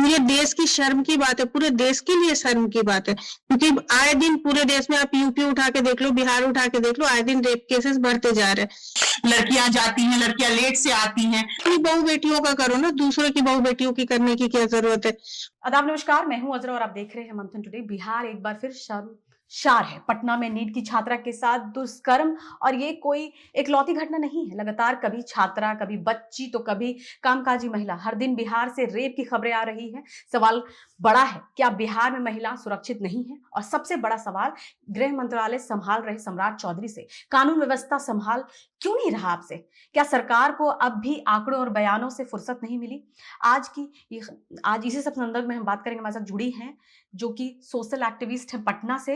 पूरे देश की शर्म की बात है, पूरे देश के लिए शर्म की बात है, क्योंकि आए दिन पूरे देश में आप यूपी उठा के देख लो, बिहार उठा के देख लो, आए दिन रेप केसेस बढ़ते जा रहे हैं। लड़कियां जाती हैं, लड़कियां लेट से आती हैं। अपनी बहू बेटियों का करो ना, दूसरों की बहू बेटियों की करने की क्या जरूरत है। आदाब, नमस्कार, मैं हूं अजरा और आप देख रहे हैं मंथन टुडे। बिहार एक बार फिर शर्मसार है। पटना में नीट की छात्रा के साथ दुष्कर्म, और ये कोई एकलौती घटना नहीं है। लगातार कभी छात्रा, कभी बच्ची, तो कभी कामकाजी महिला। हर दिन बिहार से रेप की खबरें आ रही हैं। सवाल बड़ा है, क्या बिहार में महिला सुरक्षित नहीं है? और सबसे बड़ा सवाल, गृह मंत्रालय संभाल रहे सम्राट चौधरी से कानून व्यवस्था संभाल क्यों नहीं रहा आपसे? क्या सरकार को अब भी आंकड़ों और बयानों से फुर्सत नहीं मिली? आज इसी सब संदर्भ में हम बात करेंगे। हमारे साथ जुड़ी हैं जो कि सोशल एक्टिविस्ट हैं पटना से,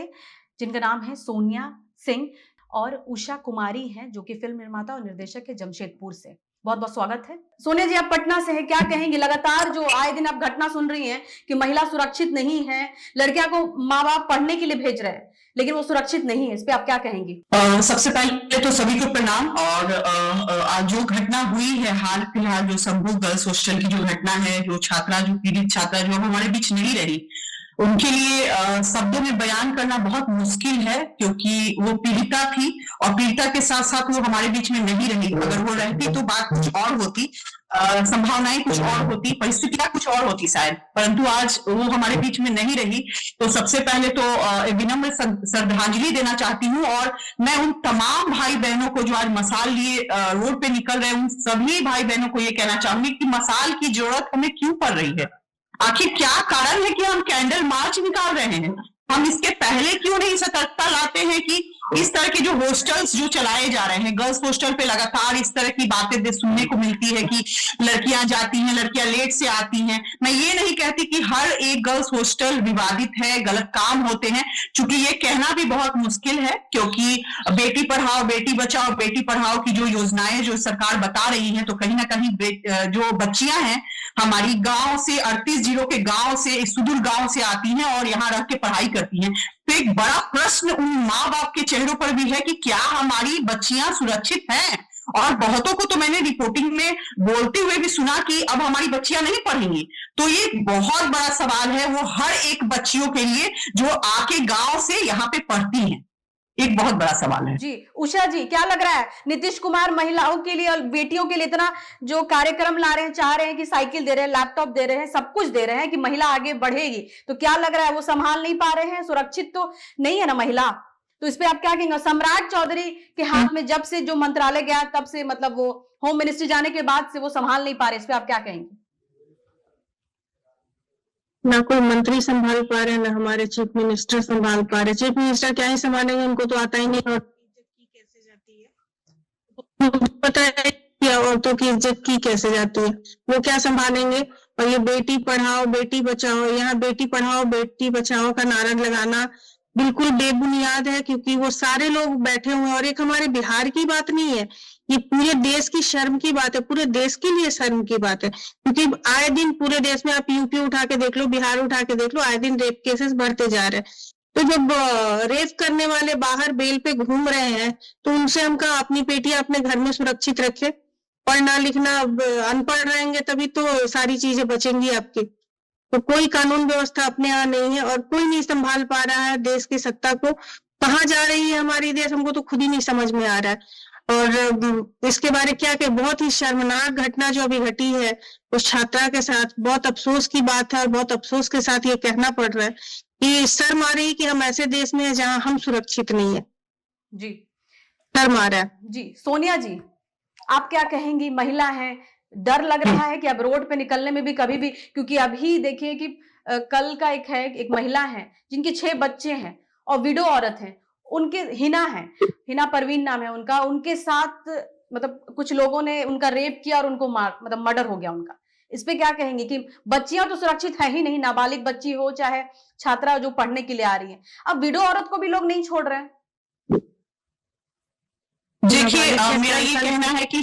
जिनका नाम है सोनिया सिंह, और उषा कुमारी हैं जो कि फिल्म निर्माता और निर्देशक है जमशेदपुर से। बहुत बहुत स्वागत है। सोनिया जी, आप पटना से हैं, क्या कहेंगे? लगातार जो आए दिन आप घटना सुन रही हैं कि महिला सुरक्षित नहीं है, लड़कियां को माँ बाप पढ़ने के लिए भेज रहे हैं लेकिन वो सुरक्षित नहीं है, इस पे आप क्या कहेंगी? सबसे पहले तो सभी को प्रणाम। और आज जो घटना हुई है, हाल फिलहाल जो संभू गर्ल्स हॉस्टल की जो घटना है, जो छात्रा, जो पीड़ित छात्रा जो हमारे बीच नहीं रही, उनके लिए शब्दों में बयान करना बहुत मुश्किल है, क्योंकि वो पीड़िता थी और पीड़िता के साथ साथ वो हमारे बीच में नहीं रही। अगर वो रहती तो बात कुछ और होती, संभावनाएं कुछ और होती, परिस्थितियां कुछ और होती शायद, परंतु आज वो हमारे बीच में नहीं रही। तो सबसे पहले तो विनम्र श्रद्धांजलि देना चाहती हूँ, और मैं उन तमाम भाई बहनों को जो आज मसाल लिए रोड पे निकल रहे हैं, उन सभी भाई बहनों को ये कहना चाहूंगी कि मसाल की जरूरत हमें क्यों पड़ रही है। आखिर क्या कारण है कि हम कैंडल मार्च निकाल रहे हैं? हम इसके पहले क्यों नहीं सतर्कता लाते हैं कि इस तरह के जो हॉस्टल्स जो चलाए जा रहे हैं, गर्ल्स हॉस्टल पे लगातार इस तरह की बातें सुनने को मिलती है कि लड़कियां जाती हैं, लड़कियां लेट से आती हैं। मैं ये नहीं कहती कि हर एक गर्ल्स हॉस्टल विवादित है, गलत काम होते हैं, क्योंकि ये कहना भी बहुत मुश्किल है, क्योंकि बेटी पढ़ाओ बेटी बचाओ, बेटी पढ़ाओ की जो योजनाएं जो सरकार बता रही है, तो कहीं ना कहीं जो बच्चियां हैं हमारी गांव से, 38 जिलों के गांव से, सुदूर गांव से आती हैं और यहाँ रह के पढ़ाई करती हैं। तो एक बड़ा प्रश्न उन माँ बाप के चेहरों पर भी है कि क्या हमारी बच्चियां सुरक्षित हैं? और बहुतों को तो मैंने रिपोर्टिंग में बोलते हुए भी सुना कि अब हमारी बच्चियां नहीं पढ़ेंगी। तो ये बहुत बड़ा सवाल है वो हर एक बच्चियों के लिए जो आके गांव से यहाँ पे पढ़ती हैं। एक बहुत बड़ा सवाल है। जी, उषा जी, क्या लग रहा है? नीतीश कुमार महिलाओं के लिए और बेटियों के लिए इतना जो कार्यक्रम ला रहे हैं, चाह रहे हैं कि साइकिल दे रहे हैं, लैपटॉप दे रहे हैं, सब कुछ दे रहे हैं कि महिला आगे बढ़ेगी, तो क्या लग रहा है वो संभाल नहीं पा रहे हैं? सुरक्षित तो नहीं है ना महिला? तो इस पे आप क्या कहेंगे? सम्राट चौधरी के हाथ में जब से जो मंत्रालय गया, तब से मतलब वो होम मिनिस्ट्री जाने के बाद से वो संभाल नहीं पा रहे, इस पे आप क्या कहेंगे? ना कोई मंत्री संभाल पा रहे, ना हमारे चीफ मिनिस्टर संभाल पा रहे। चीफ मिनिस्टर क्या ही संभालेंगे, उनको तो आता ही नहीं। और इज्जत की कैसे जाती है, पता है क्या औरतों की इज्जत की कैसे जाती है, वो क्या संभालेंगे? और ये बेटी पढ़ाओ बेटी बचाओ, यहाँ बेटी पढ़ाओ बेटी बचाओ का नारा लगाना बिल्कुल बेबुनियाद है, क्योंकि वो सारे लोग बैठे हुए हैं। और एक हमारे बिहार की बात नहीं है, ये पूरे देश की शर्म की बात है, पूरे देश के लिए शर्म की बात है, क्योंकि आए दिन पूरे देश में आप यूपी उठा के देख लो, बिहार उठा के देख लो, आए दिन रेप केसेस बढ़ते जा रहे हैं। तो जब रेप करने वाले बाहर बेल पे घूम रहे हैं, तो उनसे हम कहा अपनी बेटियां अपने घर में सुरक्षित रखे। पढ़ना लिखना अनपढ़ रहेंगे तभी तो सारी चीजें बचेंगी आपकी। तो कोई कानून व्यवस्था अपने यहाँ नहीं है और कोई नहीं संभाल पा रहा है देश की सत्ता को। कहाँ जा रही है हमारी देश, हमको तो खुद ही नहीं समझ में आ रहा है। और इसके बारे क्या कि बहुत ही शर्मनाक घटना जो अभी घटी है उस छात्रा के साथ, बहुत अफसोस की बात है। और बहुत अफसोस के साथ ये कहना पड़ रहा है कि शर्म आ रही है कि हम ऐसे देश में हैं जहां हम सुरक्षित नहीं है। जी, शर्म आ रहा है। जी, सोनिया जी, आप क्या कहेंगी? महिला है, डर लग रहा है कि अब रोड पे निकलने में भी कभी भी, क्योंकि अभी देखिए कि कल का एक महिला है जिनके 6 बच्चे हैं और विडो औरत है, उनके हिना परवीन नाम है उनका, उनके साथ मतलब कुछ लोगों ने उनका रेप किया और उनको मर्डर हो गया उनका। इस पे क्या कहेंगे कि बच्चियां तो सुरक्षित है ही नहीं, नाबालिग बच्ची हो चाहे छात्रा जो पढ़ने के लिए आ रही है, अब विडो औरत को भी लोग नहीं छोड़ रहे हैं। देखिए, मेरा ये कहना है कि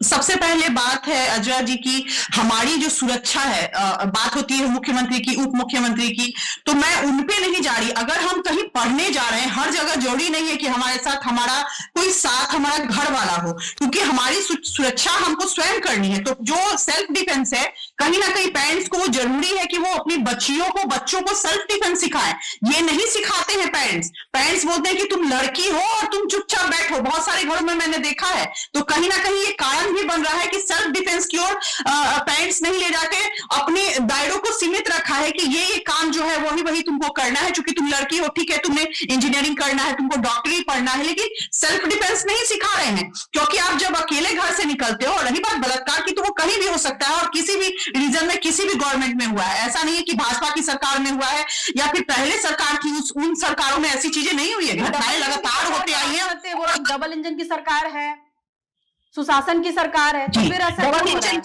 सबसे पहले बात है अजय जी की, हमारी जो सुरक्षा है, बात होती है मुख्यमंत्री की, उप मुख्यमंत्री की, तो मैं उन पे नहीं जा रही। अगर हम कहीं पढ़ने जा रहे हैं, हर जगह जरूरी नहीं है कि हमारे साथ हमारा कोई साथ हमारा घर वाला हो, क्योंकि हमारी सुरक्षा हमको स्वयं करनी है। तो जो सेल्फ डिफेंस है, कहीं ना कहीं पेरेंट्स को जरूरी बच्चों को सेल्फ डिफेंस सिखाएं। ये नहीं सिखाते हैं पेरेंट्स बोलते हैं कि तुम लड़की हो और तुम चुपचाप बैठो। बहुत सारे घरों में मैंने देखा है। तो कहीं ना कहीं ये कारण भी बन रहा है कि सेल्फ डिफेंस की ओर पेरेंट्स नहीं ले जाके अपने दायरों को सीमित रखा है कि ये काम जो है वही तुमको करना है, क्योंकि तुम लड़की हो, ठीक है, तुमने इंजीनियरिंग करना है, तुमको डॉक्टरी पढ़ना है, लेकिन सेल्फ डिफेंस नहीं सिखा रहे हैं। क्योंकि आप जब अकेले घर से निकलते हो, और रही बात बलात्कार की, तो वो कहीं भी हो सकता है और किसी भी रीजन में किसी भी गवर्नमेंट में हुआ है। ऐसा नहीं है कि भाजपा की सरकार में हुआ है या फिर पहले सरकार की उन सरकारों में ऐसी चीजें नहीं हुई है। घटनाएं लगातार होती आई है। वो डबल इंजन की सरकार है, सुशासन की सरकार है, तो फिर ऐसा क्यों हो रहा है?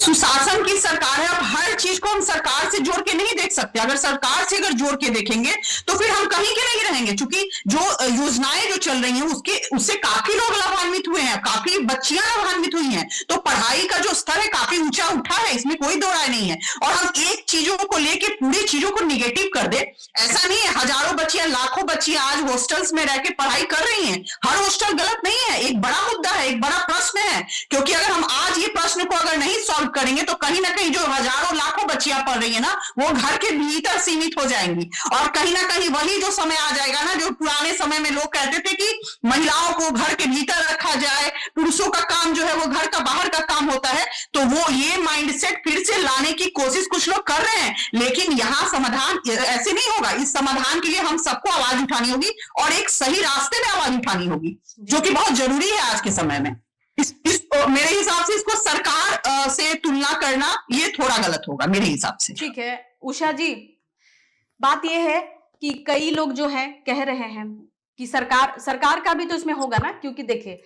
सुशासन की सरकार है। अब हर चीज को हम सरकार से जोड़ के नहीं देख सकते। अगर सरकार से जोड़ के देखेंगे तो फिर हम कहीं के नहीं रहेंगे, क्योंकि जो योजनाएं जो चल रही हैं उससे काफी लोग लाभान्वित हुए हैं, काफी बच्चियां लाभान्वित हुई हैं। तो पढ़ाई का जो स्तर है काफी ऊंचा उठा है, इसमें कोई दो राय नहीं है। और हम एक चीजों को लेके पूरी चीजों को निगेटिव कर दे, ऐसा नहीं है। हजारों बच्चियां, लाखों बच्चियां आज हॉस्टल्स में रह के पढ़ाई कर रही हैं। हर हॉस्टल गलत नहीं है, एक बड़ा मुद्दा है, एक बड़ा प्रश्न है। क्योंकि अगर हम आज ये प्रश्न को अगर नहीं सॉल्व करेंगे तो कहीं ना कहीं जो हजारों लाखों बच्चियां पढ़ रही है ना, वो घर के भीतर सीमित हो जाएंगी। और कहीं ना कहीं वही जो समय आ जाएगा ना, जो पुराने समय में लोग कहते थे कि महिलाओं को घर के भीतर रखा जाए, पुरुषों का काम जो है वो घर का बाहर का काम होता है। तो वो ये माइंडसेट फिर से लाने की कोशिश कुछ लोग कर रहे हैं, लेकिन यहाँ समाधान ऐसे नहीं होगा। इस समाधान के लिए हम सबको आवाज उठानी होगी और एक सही रास्ते में आवाज उठानी होगी, जो कि बहुत जरूरी है आज के समय में। मेरे हिसाब से इसको सरकार से तुलना करना ये थोड़ा गलत होगा मेरे हिसाब से। ठीक है उषा जी, बात ये है कि कई लोग जो है कह रहे हैं कि सरकार का भी तो इसमें होगा ना, क्योंकि देखिए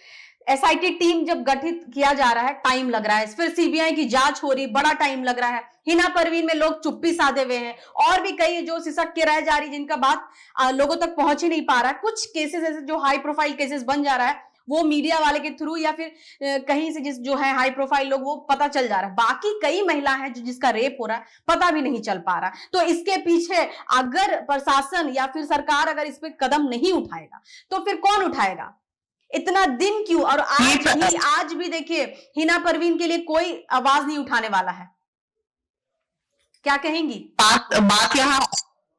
एसआईटी टीम जब गठित किया जा रहा है, टाइम लग रहा है, फिर सीबीआई की जांच हो रही, बड़ा टाइम लग रहा है। हिना परवीन में लोग चुप्पी साधे हुए हैं, और भी कई जो सिसक के रह जा रही, जिनका बात लोगों तक पहुंच ही नहीं पा रहा है। कुछ केसेस ऐसे जो हाई प्रोफाइल केसेस बन जा रहा है, वो मीडिया वाले के थ्रू या फिर कहीं से जो है हाई प्रोफाइल लोग, वो पता चल जा रहा है। बाकी कई महिला हैं जिसका रेप हो रहा है, पता भी नहीं चल पा रहा। तो इसके पीछे अगर प्रशासन या फिर सरकार अगर इस पे कदम नहीं उठाएगा तो फिर कौन उठाएगा? इतना दिन क्यों? और आज भी देखिए हिना परवीन के लिए कोई आवाज नहीं उठाने वाला है। क्या कहेंगी?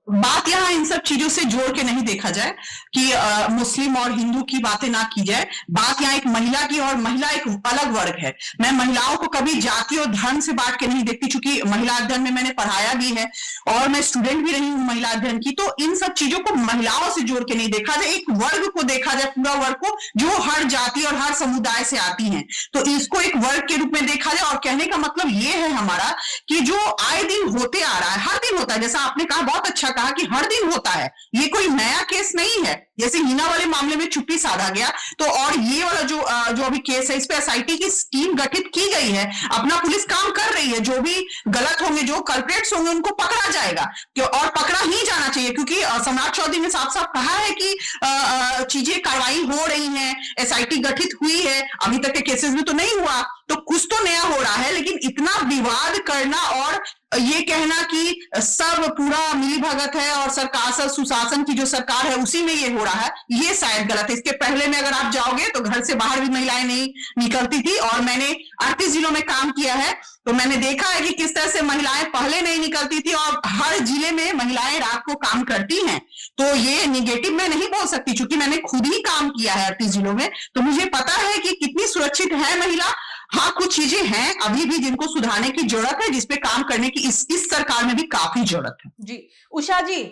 बात यहाँ इन सब चीजों से जोड़ के नहीं देखा जाए कि मुस्लिम और हिंदू की बातें ना की जाए। बात यहाँ एक महिला की, और महिला एक अलग वर्ग है। मैं महिलाओं को कभी जाति और धर्म से बांट के नहीं देखती, चूंकि महिला अध्ययन में मैंने पढ़ाया भी है और मैं स्टूडेंट भी रही हूँ महिला अध्ययन की। तो इन सब चीजों को महिलाओं से जोड़ के नहीं देखा जाए, एक वर्ग को देखा जाए, पूरा वर्ग को, जो हर जाति और हर समुदाय से आती है। तो इसको एक वर्ग के रूप में देखा जाए। और कहने का मतलब ये है हमारा कि जो आए दिन होते आ रहा है, हर दिन होता है, जैसा आपने कहा, बहुत अच्छा कहा कि हर दिन होता है, ये कोई नया केस नहीं है। जैसे हिना वाले मामले में चुप्पी साधा गया, तो और ये वाला जो अभी केस है, इस पे एसआईटी की टीम गठित की गई है, अपना पुलिस काम कर रही है। जो भी गलत होंगे, जो कल्प्रेट्स होंगे, उनको पकड़ा जाएगा, और पकड़ा ही जाना चाहिए, क्योंकि सम्राट चौधरी ने साफ साफ कहा है कि चीजें कार्रवाई हो रही हैं, एसआईटी गठित हुई है। अभी तक के केसेस में तो नहीं हुआ, तो कुछ तो नया हो रहा है। लेकिन इतना विवाद करना और ये कहना कि सब पूरा मिली भगत है और सरकार, सब सुशासन की जो सरकार है उसी में ये हो रहा है, ये शायद गलत है। इसके पहले में अगर आप जाओगे तो घर से बाहर भी महिलाएं नहीं निकलती थी, और मैंने 38 जिलों में काम किया है, तो मैंने देखा है कि किस तरह से महिलाएं पहले नहीं निकलती थी, और हर जिले में महिलाएं रात को काम करती हैं। तो ये निगेटिव मैं नहीं बोल सकती, क्योंकि मैंने खुद ही काम किया है 38 जिलों में, तो मुझे पता है कि कितनी सुरक्षित है महिला। हाँ, कुछ चीजें हैं अभी भी जिनको सुधारने की जरूरत है, जिसपे काम करने की इस सरकार में भी काफी जरूरत है। जी उषा जी,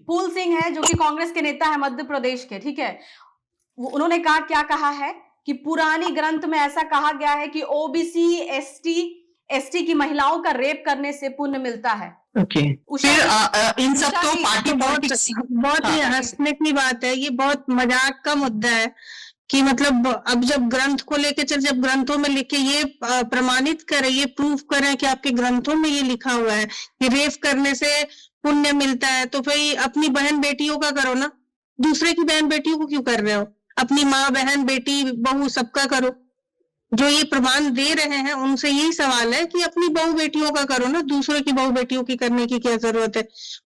फूल सिंह है जो कि कांग्रेस के नेता है मध्य प्रदेश के, ठीक है, उन्होंने क्या कहा है कि पुरानी ग्रंथ में ऐसा कहा गया है कि ओबीसी एसटी की महिलाओं का रेप करने से पुण्य मिलता है। फिर इन सब तो पार्टी बहुत ही हंसने की बात है, ये बहुत मजाक का मुद्दा है कि मतलब अब जब ग्रंथ को लेके जब ग्रंथों में लिखे, ये प्रमाणित करें, ये प्रूफ करें कि आपके ग्रंथों में ये लिखा हुआ है कि रेप करने से पुण्य मिलता है, तो भाई अपनी बहन बेटियों का करो ना, दूसरे की बहन बेटियों को क्यों कर रहे हो? अपनी माँ, बहन, बेटी, बहू सबका करो। जो ये प्रमाण दे रहे हैं उनसे यही सवाल है कि अपनी बहू बेटियों का करो ना, दूसरे की बहू बेटियों की करने की क्या जरूरत है?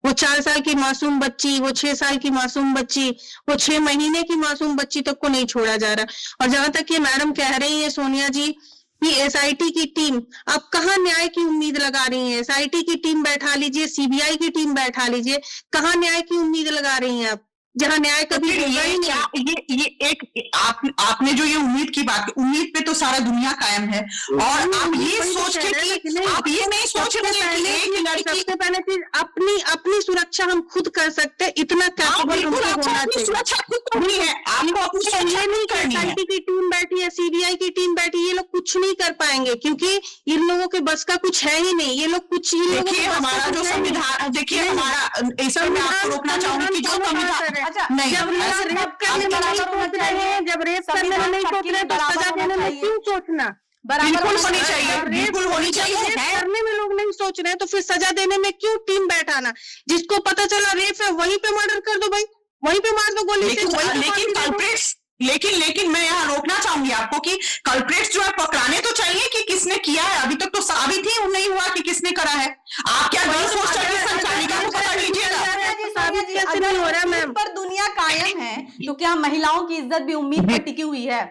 वो 4 साल की मासूम बच्ची, वो 6 साल की मासूम बच्ची, वो 6 महीने की मासूम बच्ची तक को नहीं छोड़ा जा रहा। और जहां तक ये मैडम कह रही है सोनिया जी कि एसआईटी की टीम, आप कहाँ न्याय की उम्मीद लगा रही हैं? एसआईटी की टीम बैठा लीजिए, सीबीआई की टीम बैठा लीजिए, कहाँ न्याय की उम्मीद लगा रही हैं आप, जहाँ न्याय तो कभी फिर होगा ये ही क्या नहीं। ये एक आपने जो ये उम्मीद की बात की, उम्मीद पे तो सारा दुनिया कायम है। और आप ये सोच के कि आप ये नहीं सोच रहे हैं कि एक लड़की, सबसे पहले चीज अपनी अपनी सुरक्षा हम खुद कर सकते हैं, इतना हाँ कैपेबल बिल्कुल, हमको आपको होना अपनी चाहिए। सुरक्षा खुद करनी है, आपको अपनी सुरक्षा ये नहीं खुद करनी है। एसआईटी की टीम बैठी है, सीबीआई की टीम बैठी, ये लोग कुछ नहीं कर पाएंगे, क्योंकि इन लोगों के बस का कुछ है ही नहीं। ये लोग कुछ, इन लोगों देखिए के बस का हमारा कुछ जो है ही नहीं। संविधान, देखिए नहीं, हमारा, इसमें मैं आपको रोकना चाहूंगी कि जो संविधान, अच्छा, नहीं जब लोग ऐसे- रेप करने में नहीं सोच रहे हैं, जब रेप करने में नहीं सोच रहे हैं, तो सजा देने में क्यों सोचना? बिल्कुल होनी होना चाहिए, रेप बिल्कुल होनी चाहिए रेप है। करने में लोग नहीं सोच रहे हैं, तो फिर सजा देने में क्यों टीम बैठाना? जिसको पता चला रेप है वहीं पे मर्डर कर दो भाई, वहीं पे मार दो गोली से, वहीं पे लेकिन फांसी दे दो। कल्प्रेट्स, लेकिन मैं यहाँ रोकना चाहूंगी आपको कि कल्प्रेट्स जो है पकड़ाने तो चाहिए कि किसने किया है। अभी तक तो साबित ही नहीं हुआ कि किसने करा है। आप क्या गर्ल्स हॉस्टल की संचालिका को पकड़ लीजिएगा। साबित कैसे नहीं हो रहा है मैम? पर दुनिया कायम है तो क्या महिलाओं की इज्जत भी उम्मीद पर टिकी हुई है?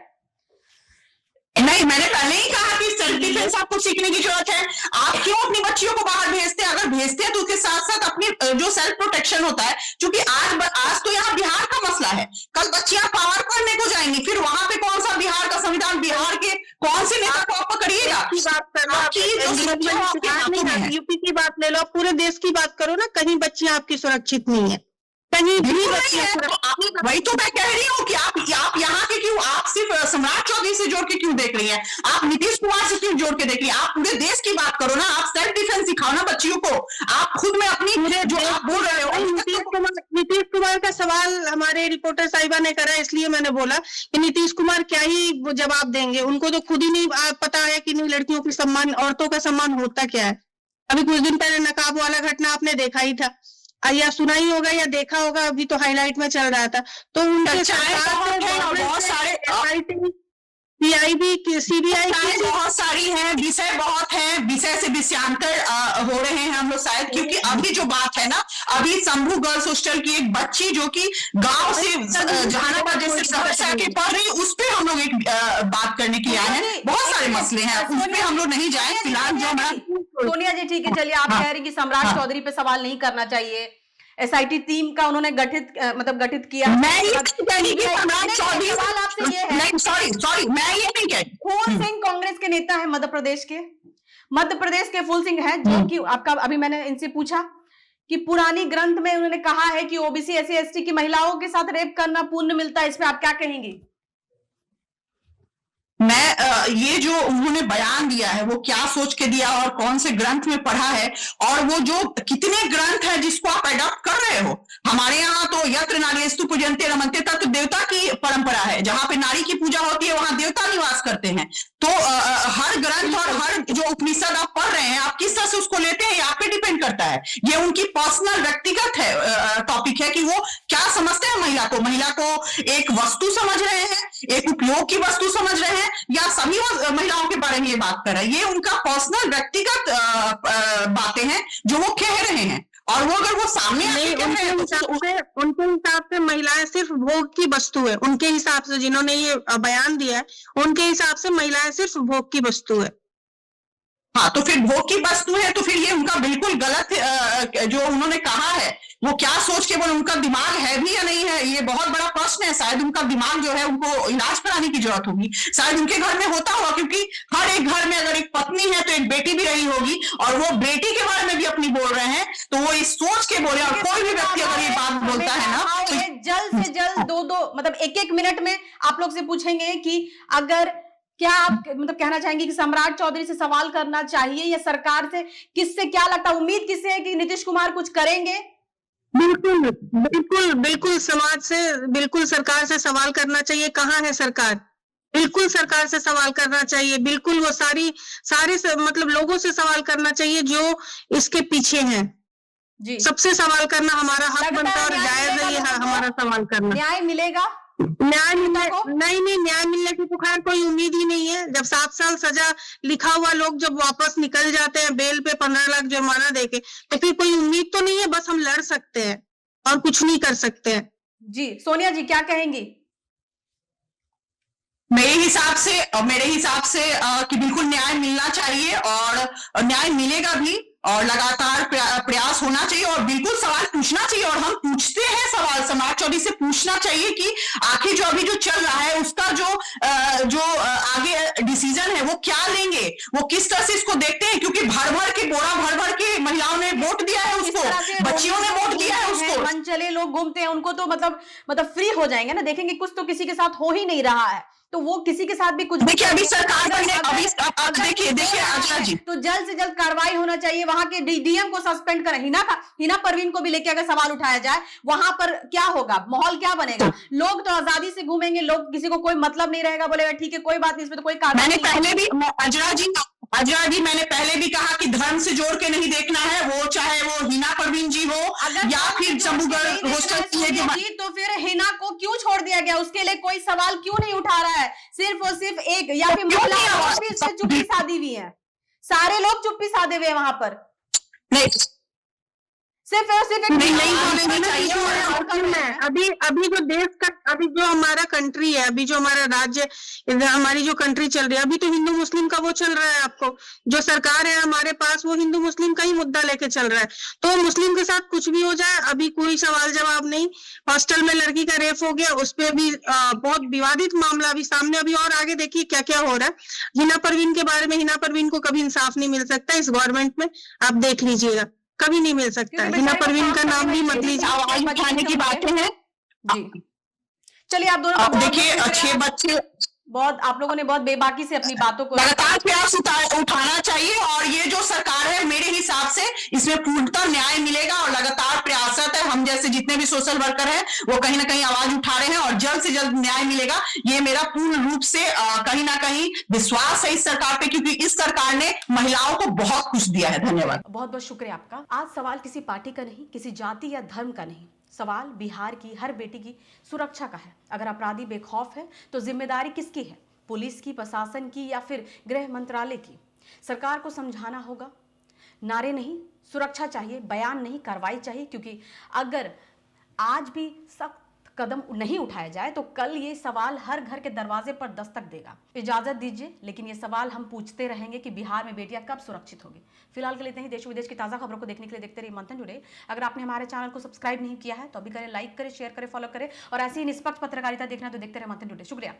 नहीं, मैंने पहले ही कहा कि सेल्फ डिफेंस आपको सीखने की जरूरत है। आप क्यों अपनी बच्चियों को बाहर भेजते हैं? अगर भेजते हैं तो उसके साथ साथ अपनी जो सेल्फ प्रोटेक्शन होता है, क्योंकि आज तो यहाँ बिहार का मसला है, कल बच्चियां पावर पढ़ने को जाएंगी, फिर वहां पे कौन सा बिहार का संविधान, बिहार के कौन से नेता को आप पकड़िएगा? की बात कर लो, आपकी जो सुरक्षा है, आपके हाथों में है। यूपी की बात ले लो, आप पूरे देश की बात करो ना, कहीं बच्चियां आपकी सुरक्षित नहीं है, कहीं भी बिल्कुल नहीं बच्चियां है। तो सुरक्षित। वही तो मैं कह रही हूँ कि आप यहाँ के क्यों, आप सिर्फ सम्राट चौधरी से जोड़ के क्यों देख रही हैं? आप नीतीश कुमार से क्यों जोड़ के देख रही हैं? आप पूरे देश की बात करो ना, आप सेल्फ डिफेंस सिखाओ ना बच्चियों को। आप खुद में अपनी जो आप बोल रहे हो, नीतीश कुमार का सवाल हमारे रिपोर्टर साहिबा ने करा, इसलिए मैंने बोला कि नीतीश कुमार क्या ही वो जवाब देंगे, उनको तो खुद ही नहीं पता है कि लड़कियों की सम्मान, औरतों का सम्मान होता क्या है। अभी कुछ दिन पहले नकाब वाला घटना आपने देखा ही था, या सुना ही होगा या देखा होगा, अभी तो हाईलाइट में चल रहा था। तो उनके बहुत सारे पीआईबी, सीबीआई की बहुत सारी हैं, विषय बहुत हैं, विषय से विषयांतर हो रहे हैं हम लोग शायद, क्योंकि अभी जो बात है ना, अभी शंभू गर्ल्स हॉस्टल की एक बच्ची जो कि गांव से जहानाबाद जैसे शहर से आके पढ़ रही, उस पे हम लोग एक बात करने के लिए आए हैं। बहुत सारे मसले हैं, उस पे हम लोग नहीं जाए फिलहाल। जो हमारा सोनिया जी ठीक है, चलिए आप कह रही कि सम्राट चौधरी पे सवाल नहीं करना चाहिए, एसआईटी टीम का उन्होंने गठित किया। मैं ये नहीं कह रही कि सम्राट चौधरी, सवाल आपसे ये है, नहीं सॉरी मैं ये नहीं कह रही। फूल सिंह कांग्रेस के नेता है मध्य प्रदेश के फूल सिंह हैं, जो कि आपका, अभी मैंने इनसे पूछा कि पुरानी ग्रंथ में उन्होंने कहा है कि ओबीसी एससी एसटी की महिलाओं के साथ रेप करना पुण्य मिलता है, इसमें आप क्या कहेंगी? मैं ये जो उन्होंने बयान दिया है वो क्या सोच के दिया और कौन से ग्रंथ में पढ़ा है, और वो जो कितने ग्रंथ है जिसको आप अडॉप्ट कर रहे हो। हमारे यहाँ तो यत्र नारीस्तु पूजन्ते रमन्ते तत्र देवता की परंपरा है, जहां पे नारी की पूजा होती है वहां देवता निवास करते हैं। तो हर ग्रंथ और हर जो उपनिषद आप पढ़ रहे हैं, आप किस तरह से उसको लेते हैं, आप पे डिपेंड करता है। ये उनकी पर्सनल व्यक्तिगत है टॉपिक है कि वो क्या समझते हैं महिला को एक वस्तु समझ रहे हैं, एक उपयोग की वस्तु समझ रहे हैं, या सभी महिलाओं के बारे में ये बात कर रहे हैं। ये उनका पर्सनल व्यक्तिगत बातें हैं जो वो कह रहे हैं, और वो अगर वो सामने नहीं, उनके हिसाब से महिलाएं सिर्फ भोग की वस्तु है। उनके हिसाब से, जिन्होंने ये बयान दिया है, उनके हिसाब से महिलाएं सिर्फ भोग की वस्तु है। हाँ, तो फिर भोग की वस्तु है, तो फिर ये उनका बिल्कुल गलत जो उन्होंने कहा है, वो क्या सोच के बोले, उनका दिमाग है भी या नहीं है, ये बहुत बड़ा प्रश्न है। शायद उनका दिमाग जो है, उनको इलाज कराने की जरूरत होगी। शायद उनके घर में होता होगा, क्योंकि हर एक घर में अगर एक पत्नी है तो एक बेटी भी रही होगी, और वो बेटी के बारे में भी अपनी बोल रहे हैं, तो वो इस सोच के बोले। और कोई भी व्यक्ति अगर ये बात बोलता है ना, तो जल्द से जल्द दो मतलब एक मिनट में आप लोग से पूछेंगे कि अगर क्या आप मतलब कहना चाहेंगे कि सम्राट चौधरी से सवाल करना चाहिए या सरकार से? किससे क्या लगता है, उम्मीद किससे है कि नीतीश कुमार कुछ करेंगे? बिल्कुल बिल्कुल बिल्कुल समाज से, बिल्कुल सरकार से सवाल करना चाहिए। कहाँ है सरकार? बिल्कुल सरकार से सवाल करना चाहिए। बिल्कुल वो सारे मतलब लोगों से सवाल करना चाहिए जो इसके पीछे हैं। जी, सबसे सवाल करना हमारा हक बनता है और जायज है ये हमारा सवाल करना। न्याय मिलेगा? न्याय नहीं, न्याय मिलने की तो खैर कोई उम्मीद ही नहीं है। जब 7 साल सजा लिखा हुआ लोग जब वापस निकल जाते हैं बेल पे 15 लाख जुर्माना देके, तो फिर कोई उम्मीद तो नहीं है। बस हम लड़ सकते हैं और कुछ नहीं कर सकते हैं। जी, सोनिया जी क्या कहेंगी? मेरे हिसाब से कि बिल्कुल न्याय मिलना चाहिए और न्याय मिलेगा भी और लगातार प्रयास होना चाहिए और बिल्कुल सवाल पूछना चाहिए और हम पूछते हैं सवाल। समाज चौधरी से पूछना चाहिए कि आखिर जो अभी जो चल रहा है उसका जो आगे डिसीजन है वो क्या लेंगे, वो किस तरह से इसको देखते हैं, क्योंकि भर भर के महिलाओं ने वोट दिया है उसको, बच्चियों ने वोट दिया है उसको। मन चले लोग घूमते हैं, उनको तो मतलब फ्री हो जाएंगे ना, देखेंगे कुछ तो किसी के साथ हो ही नहीं रहा है, तो वो किसी के साथ भी कुछ देखिए अभी सरकार ने अब देखिए आजरा जी, तो जल्द से जल्द कार्रवाई होना चाहिए। वहां के डीएम को सस्पेंड करें, हिना परवीन को भी लेके अगर सवाल उठाया जाए, वहां पर क्या होगा, माहौल क्या बनेगा? लोग तो आजादी से घूमेंगे, लोग किसी को कोई मतलब नहीं रहेगा, बोलेगा ठीक है कोई बात नहीं, इसमें तो कोई कार्रवाई मैंने पहले भी मैंने पहले भी कहा कि धर्म से जोड़ के नहीं देखना है, वो चाहे वो हिना परवीन जी हो या फिर शंभूगढ़ हॉस्टल जी, तो फिर हिना को क्यों छोड़ दिया गया? उसके लिए कोई सवाल क्यों नहीं उठा रहा है? सिर्फ और सिर्फ एक या फिर महिला और भी इससे चुप्पी साधी हुई है, सारे लोग चुप्पी साधे हुए वहां पर, सिर्फ और सिर्फ एक अभी जो देश का, अभी जो हमारा कंट्री है, अभी जो हमारा राज्य, हमारी जो कंट्री चल रही है, अभी तो हिंदू मुस्लिम का वो चल रहा है। आपको जो सरकार है हमारे पास, वो हिंदू मुस्लिम का ही मुद्दा लेके चल रहा है। तो मुस्लिम के साथ कुछ भी हो जाए, अभी कोई सवाल जवाब नहीं। हॉस्टल में लड़की का रेप हो गया, उस पर भी बहुत विवादित मामला अभी सामने, अभी और आगे देखिए क्या क्या हो रहा है। हिना परवीन के बारे में, हिना परवीन को कभी इंसाफ नहीं मिल सकता इस गवर्नमेंट में, आप देख लीजिएगा, कभी नहीं मिल सकता है। हिना परवीन का नाम भी मत लीजिए, आवाज उठाने की बातें हैं जी। चलिए आप दोनों अब देखिए 6 बच्चे बहुत, आप लोगों ने बहुत बेबाकी से अपनी बातों को लगातार प्रयास उठाना चाहिए और ये जो सरकार है मेरे हिसाब से इसमें पूर्णतः न्याय मिलेगा और लगातार प्रयासरत है। हम जैसे जितने भी सोशल वर्कर हैं वो कहीं ना कहीं आवाज उठा रहे हैं और जल्द से जल्द न्याय मिलेगा, ये मेरा पूर्ण रूप से कहीं ना कहीं विश्वास है इस सरकार पे, क्योंकि इस सरकार ने महिलाओं को बहुत कुछ दिया है। धन्यवाद, बहुत बहुत शुक्रिया आपका। आज सवाल किसी पार्टी का नहीं, किसी जाति या धर्म का नहीं, सवाल बिहार की हर बेटी की सुरक्षा का है। अगर अपराधी बेखौफ है तो जिम्मेदारी किसकी है? पुलिस की, प्रशासन की या फिर गृह मंत्रालय की? सरकार को समझाना होगा, नारे नहीं, सुरक्षा चाहिए, बयान नहीं, कार्रवाई चाहिए, क्योंकि अगर आज भी सख्त कदम नहीं उठाया जाए तो कल ये सवाल हर घर के दरवाजे पर दस्तक देगा। इजाजत दीजिए, लेकिन ये सवाल हम पूछते रहेंगे कि बिहार में बेटियां कब सुरक्षित होगी। फिलहाल के लिए इतना ही। देश विदेश की ताजा खबरों को देखने के लिए देखते रहिए मंथन टुडे। अगर आपने हमारे चैनल को सब्सक्राइब नहीं किया है तो अभी करें, लाइक करें, शेयर करें, फॉलो करें और ऐसी ही निष्पक्ष पत्रकारिता देखना तो देखते रहे मंथन टुडे। शुक्रिया।